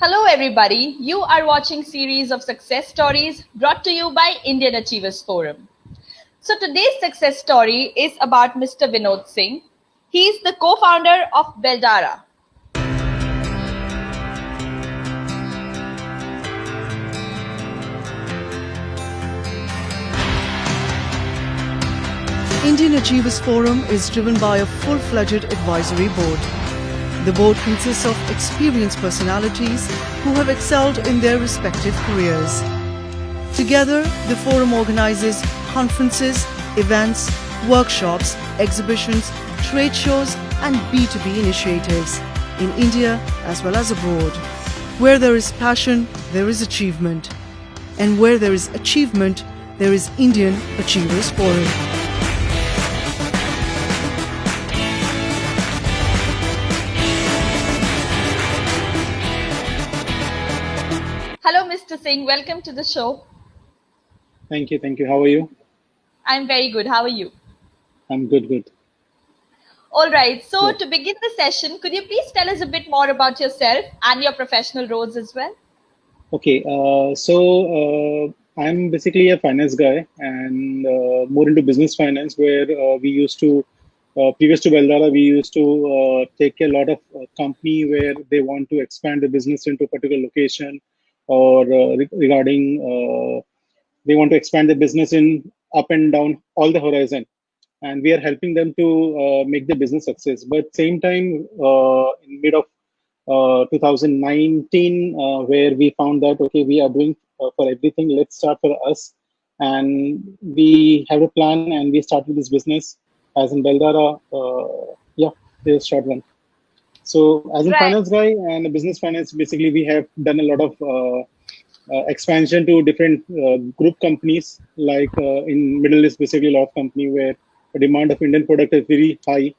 Hello everybody, you are watching series of success stories brought to you by Indian Achievers Forum. So today's success story is about Mr. Vinod Singh. He is the co-founder of Belda. Indian Achievers Forum is driven by a full-fledged advisory board. The board consists of experienced personalities who have excelled in their respective careers. Together, the forum organizes conferences, events, workshops, exhibitions, trade shows and B2B initiatives in India as well as abroad. Where there is passion, there is achievement. And where there is achievement, there is Indian Achievers Forum. Hello Mr. Singh, welcome to the show. Thank you. How are you? I'm very good. How are you? I'm good. All right, so Yeah. to begin the session, could you please tell us a bit more about yourself and your professional roles as well? Okay. I'm basically a finance guy and more into business finance, where we used to, previous to Belda, we used to take a lot of company where they want to expand the business into a particular location, or regarding they want to expand the business in up and down all the horizon, and we are helping them to make the business success. But same time, in mid of 2019, where we found that okay, we are doing for everything, let's start for us, and we have a plan and we started this business as in Beldara. Yeah, there's a short one. So as a Right. finance guy and a business finance, basically we have done a lot of expansion to different group companies, like in Middle East, basically a lot of company where the demand of Indian product is very high,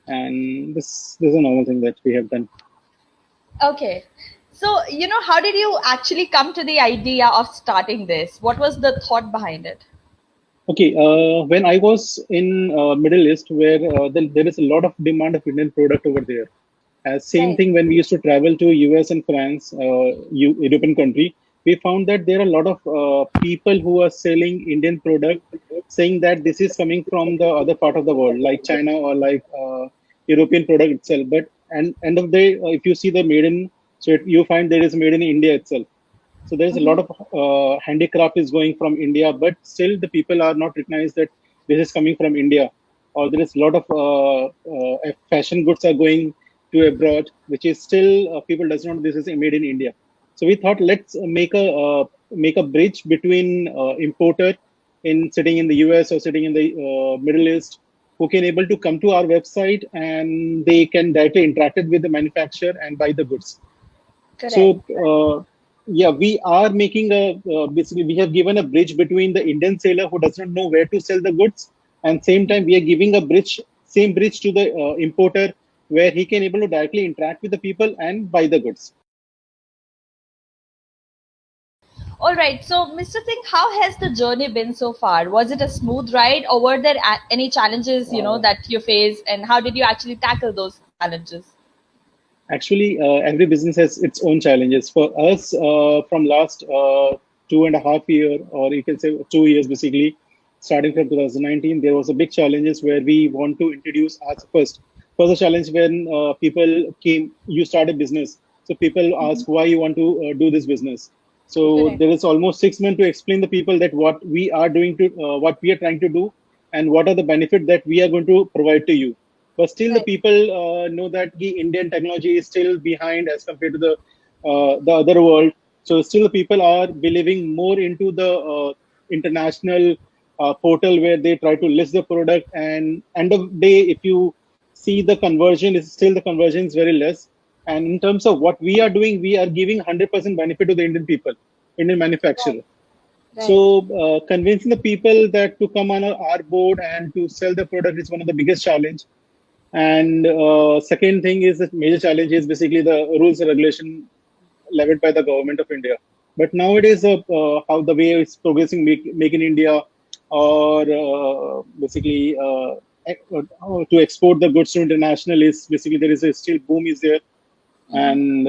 and this is a normal thing that we have done. Okay. So, how did you actually come to the idea of starting this? What was the thought behind it? Okay, when I was in Middle East, where there is a lot of demand of Indian product over there. Same Right. thing when we used to travel to US and France, European country, we found that there are a lot of people who are selling Indian product, saying that this is coming from the other part of the world, like China or like European product itself. But and end of the day, if you see the made in, so you find there is made in India itself. So there's a lot of handicraft is going from India, but still the people are not recognized that this is coming from India. Or there is a lot of fashion goods are going to abroad, which is still people does not know this is made in India. So we thought let's make a bridge between importer in sitting in the US or sitting in the Middle East, who can able to come to our website and they can directly interact with the manufacturer and buy the goods. Correct. So yeah, we are making a basically we have given a bridge between the Indian seller who does not know where to sell the goods, and same time we are giving a same bridge to the importer, where he can able to directly interact with the people and buy the goods. All right. So, Mr. Singh, how has the journey been so far? Was it a smooth ride, or were there any challenges, that you faced, and how did you actually tackle those challenges? Actually, every business has its own challenges. For us, from last 2.5 year, or you can say 2 years, basically, starting from 2019, there was a big challenges where we want to introduce us first. First, the challenge when people came, you start a business. So people ask why you want to do this business. So Correct. there is almost 6 months to explain the people that what we are doing to, what we are trying to do, and what are the benefits that we are going to provide to you. But still the Right. people know that the Indian technology is still behind as compared to the other world. So still the people are believing more into the international portal, where they try to list the product, and end of day, if you see the conversion, is still the conversion is very less. And in terms of what we are doing, we are giving 100% benefit to the Indian people, Indian manufacturer. So Right. convincing the people that to come on our board and to sell the product is one of the biggest challenge. And second thing is the major challenge is basically the rules and regulation levied by the government of India. But nowadays, how the way it's progressing, make in India, or basically to export the goods to international, is basically there is a still boom is there. And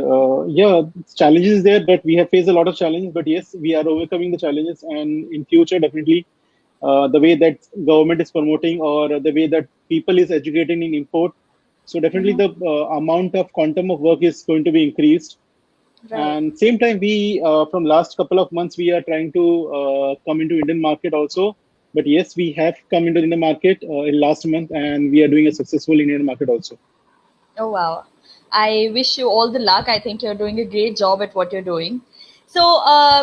yeah, challenges there, but we have faced a lot of challenges. But yes, we are overcoming the challenges, and in future, definitely, the way that government is promoting or the way that people is educating in import, so definitely Mhm. the amount of quantum of work is going to be increased. Right. And same time, we from last couple of months we are trying to come into Indian market also. But yes, we have come into the Indian market in last month, and we are doing a successful Indian market also. Oh, wow. I wish you all the luck. I think you're doing a great job at what you're doing. So,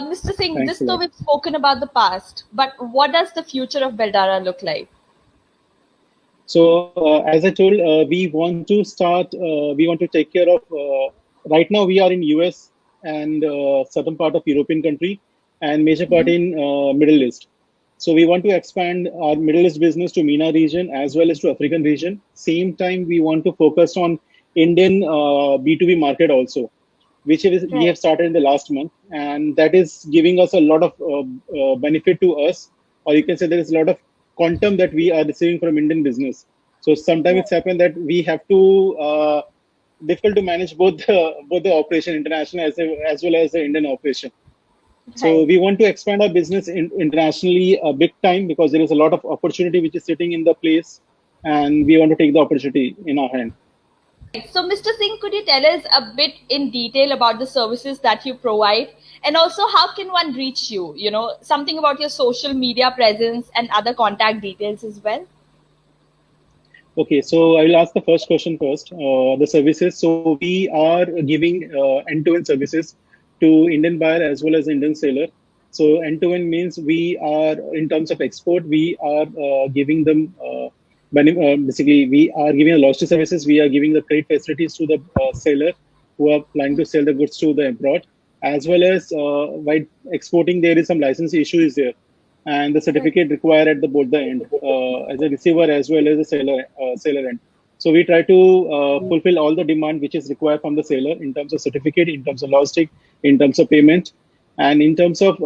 Mr. Singh, Thanks a just though lot. we've spoken about the past, but what does the future of Beldara look like? So as I told, we want to start. We want to take care of. Right now, we are in US and certain part of European country and major part Mhm. in Middle East. So we want to expand our Middle East business to MENA region as well as to African region. Same time, we want to focus on Indian B2B market also, which is, we Right. have started in the last month, and that is giving us a lot of benefit to us, or you can say there is a lot of quantum that we are receiving from Indian business. So sometimes Right. it's happened that we have to difficult to manage both the operation international as well as the Indian operation. So Right. we want to expand our business internationally a big time because there is a lot of opportunity which is sitting in the place, and we want to take the opportunity in our hand. So, Mr. Singh, could you tell us a bit in detail about the services that you provide, and also how can one reach you? You know, something about your social media presence and other contact details as well. Okay, so I will ask the first question first. The services. So we are giving end-to-end services to Indian buyer as well as Indian seller. So end-to-end means we are, in terms of export, we are giving them basically we are giving the logistic services. We are giving the trade facilities to the seller who are planning to sell the goods to the abroad, as well as while exporting, there is some license issue is there, and the Right. certificate required at the both the end as a receiver as well as the seller end. So we try to fulfill all the demand which is required from the seller in terms of certificate, in terms of logistic, in terms of payment, and in terms of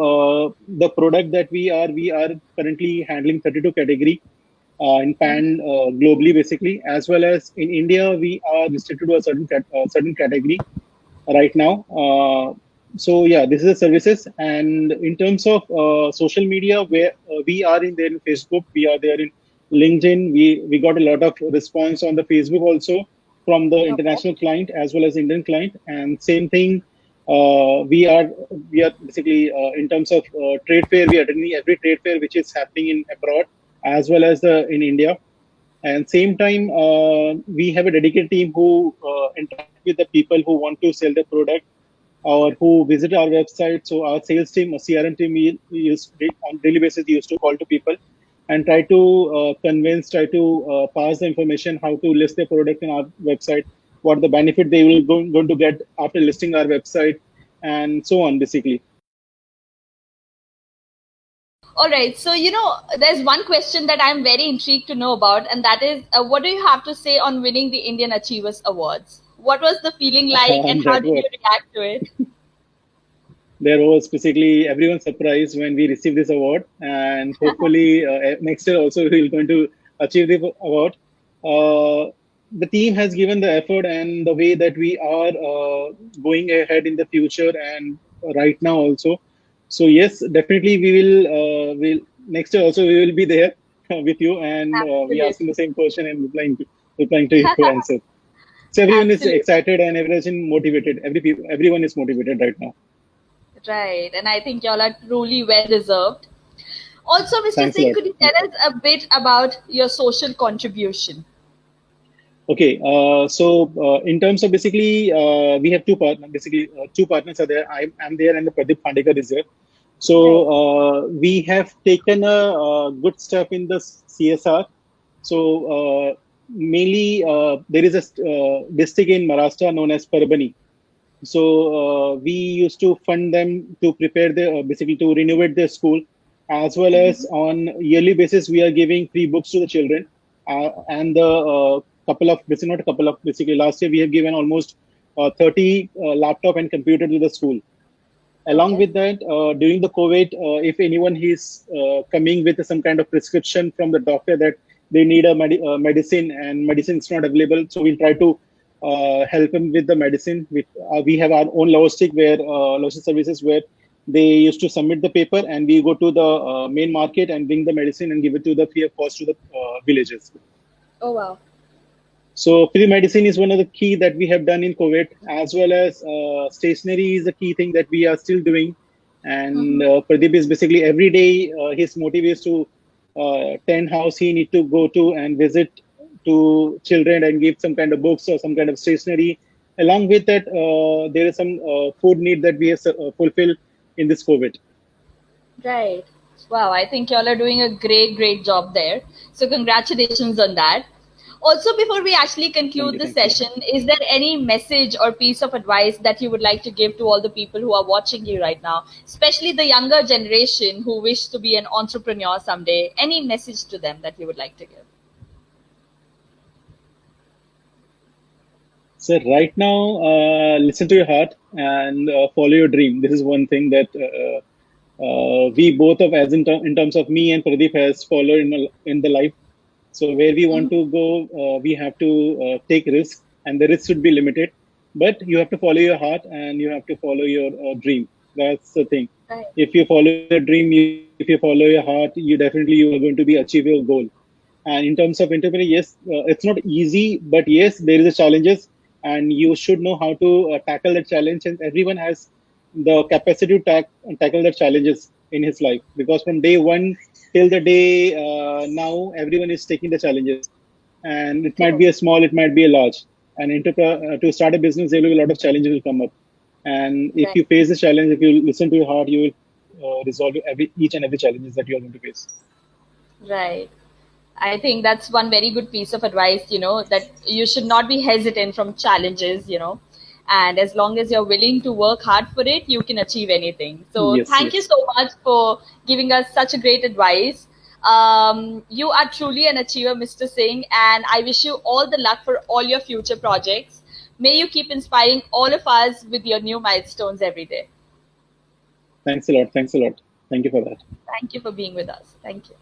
the product that we are currently handling 32 category in pan globally basically, as well as in India we are restricted to a certain category right now. So yeah, this is the services. And in terms of social media, where we are in there in Facebook, we are there in LinkedIn. We got a lot of response on the Facebook also from the Okay. international client as well as Indian client. And same thing, we are basically in terms of trade fair, we are attending every trade fair which is happening in abroad as well as the in India. And same time, we have a dedicated team who interact with the people who want to sell the product or who visit our website. So our sales team, a CRM team, we use on daily basis. We used to call to people and try to try to pass the information how to list their product in our website, what the benefit they will going to get after listing our website, and so on. Basically, All right. So, there's one question that I'm very intrigued to know about, and that is what do you have to say on winning the Indian Achievers Awards? What was the feeling like, and how that did was you react to it? there was basically everyone surprised when we received this award, and hopefully next year also we will going to achieve the award. The team has given the effort and the way that we are going ahead in the future and right now also. So yes, definitely we will next year also we will be there with you, and we asking the Absolutely. same question and replying to your answer. So everyone is Absolutely. excited and everyone is motivated. Everyone is motivated right now. Right. And I think y'all are truly well deserved. Also, Mr. Thanks a Singh, lot. could you tell us a bit about your social contribution? Okay, so in terms of basically, we have two partners. Basically, two partners are there. I'm there, and the Pradeep Pandekar is there. So Right. we have taken a, good step in the CSR. So mainly, there is a district in Maharashtra known as Parbani. So we used to fund them to prepare the basically to renovate their school, as well as on yearly basis we are giving free books to the children, and the couple of basically not a couple of basically last year we have given almost 30 laptop and computer to the school. Along Okay. with that, during the COVID, if anyone is coming with some kind of prescription from the doctor that they need a medicine and medicine is not available, so we'll try to help him with the medicine. We have our own logistic services where they used to submit the paper, and we go to the main market and bring the medicine and give it to the free of cost to the villages. Oh, wow. So free medicine is one of the key that we have done in COVID, as well as stationery is a key thing that we are still doing. And Pradeep is basically every day his motive is to 10 house he need to go to and visit to children and give some kind of books or some kind of stationery. Along with that, there is some food need that we have fulfilled in this COVID. Right. Wow, I think y'all are doing a great job there. So congratulations on that. Also, before we actually Thank conclude you, the thank you. session, is there any message or piece of advice that you would like to give to all the people who are watching you right now, especially the younger generation who wish to be an entrepreneur someday? Any message to them that you would like to give? So right now, listen to your heart and follow your dream. This is one thing that we both of, in terms of me and Pradeep, has followed in the life. So where we want to go, we have to take risk, and the risk should be limited. But you have to follow your heart and you have to follow your dream. That's the thing. Right. If you follow your dream, if you follow your heart, you are going to be achieve your goal. And in terms of entrepreneur, yes, it's not easy, but yes, there is a challenges, and you should know how to tackle that challenge. And everyone has the capacity to tackle the challenges in his life, because from day one till the day now, everyone is taking the challenges, and it might Correct. be a small, it might be a large. And to start a business, there will be a lot of challenges will come up. And if Right. you face the challenge, if you listen to your heart, you will resolve each and every challenges that you are going to face. Right. I think that's one very good piece of advice, that you should not be hesitant from challenges. And as long as you're willing to work hard for it, you can achieve anything. So Yes, thank you yes. so much for giving us such a great advice. You are truly an achiever, Mr. Singh, and I wish you all the luck for all your future projects. May you keep inspiring all of us with your new milestones every day. Thanks a lot. Thanks a lot. Thank you for that. Thank you for being with us. Thank you.